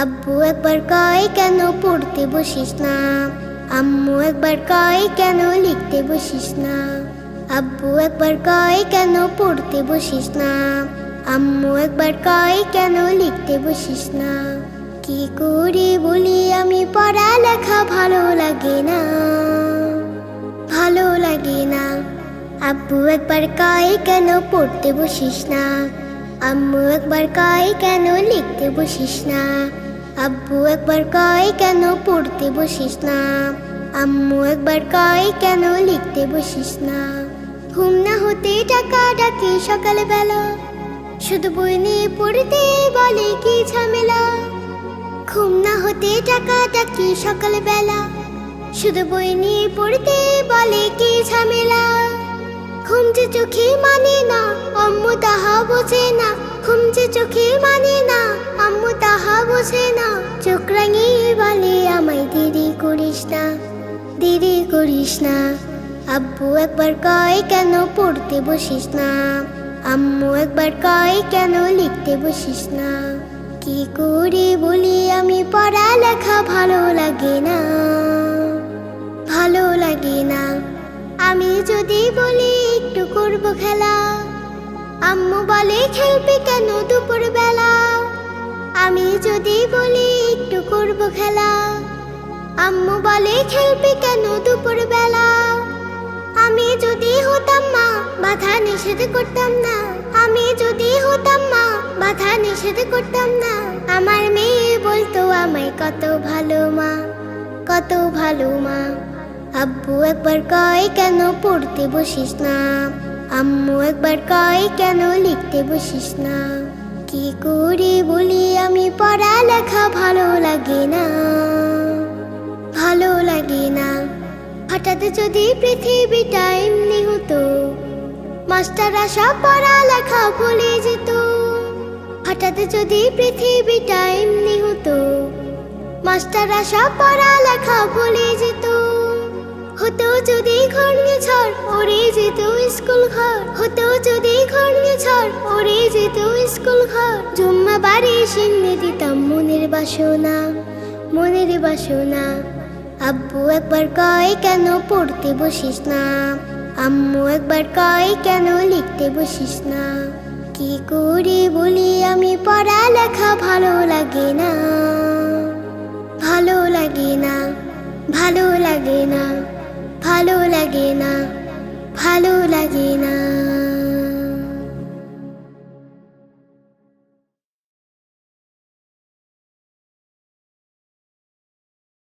আব্বু একবার কয় কেন পড়তে বসিস না, আম্মু একবার কয় কেন লিখতে বসিস না। আব্বু একবার কয় কেন পড়তে বসিস না, আম্মু একবার কয় কেন লিখতে বসিস না। কি করে বলি আমি পড়ালেখা ভালো লাগে না, ভালো লাগে না। আব্বু একবার কয় কেন পড়তে বসিস না, আম্মু একবার কয় কেন লিখতে বসিস না। আব্বু একবার কয় কেন পড়তে বসিস না, আম্মু একবার কয় কেন লিখতে বসিস না। ঘুম না হতে টাকা ডাকি সকালবেলা, শুধু বই নিয়ে পড়তে বলে কি ঝামেলা। ঘুম না হতে টাকা ডাকি সকালবেলা, শুধু বই নিয়ে পড়তে বলে কি ঝামেলা। ঘুম যে চোখে মানে না, আম্মু তাহা বোঝে না। ঘুম যে চোখে মানে না, আম্মু তাহা বোঝে না। চোখ রাঙিয়ে বলে আমায় দেরি করিস না, দেরি করিস না। আব্বু একবার কয় কেন পড়তে বসিস না, আম্মু একবার কয় কেন লিখতে বসিস না। কি করে বলি আমি পড়ালেখা ভালো লাগে না, ভালো লাগে না। আমি যদি বলি একটু করবো খেলা, আম্মু বলে খেলবে কেন দুপুর বেলা। আমি যদি বলি একটু করবো খেলা, আম্মু বলে খেলবে কেন দুপুর বেলা। আমি যদি হতাম মা বাধা নিষেধ করতাম না, আমি যদি হতাম মা বাধা নিষেধ করতাম না। আমার মেয়ে বলতো আমায় কত ভালো মা, কত ভালো মা। আব্বু একবার কয় কেন পড়তে বসিস না, আম্মু একবার কয় কেন লিখতে বসিস না। কি করে বলি আমি পড়ালেখা ভালো লাগে না, ভালো লাগে না। হঠাৎ যদি পৃথিবীটা এমনি হতো, মাস্টাররা সব পড়ালেখা ভুলে যেত। হঠাৎ যদি পৃথিবীটা এমনি হতো, মাস্টাররা সব পড়ালেখা ভুলে যেত। হতো যদি ঘূর্ণিঝড় উড়ে যেত স্কুল ঘর, হতো যদি ঘূর্ণিঝড় উড়ে যেত স্কুল ঘর। জুম্মা বাড়ি সিন্নি দিতাম মনের বাসনা, মনের বাসনা। আব্বু একবার কয় কেন পড়তে বসিস না, আম্মু একবার কয় কেন লিখতে বসিস না। কি করে বলি আমি পড়ালেখা ভালো লাগে না, ভালো লাগে না, ভালো লাগে না, ভালো লাগে না, ভালো লাগে না।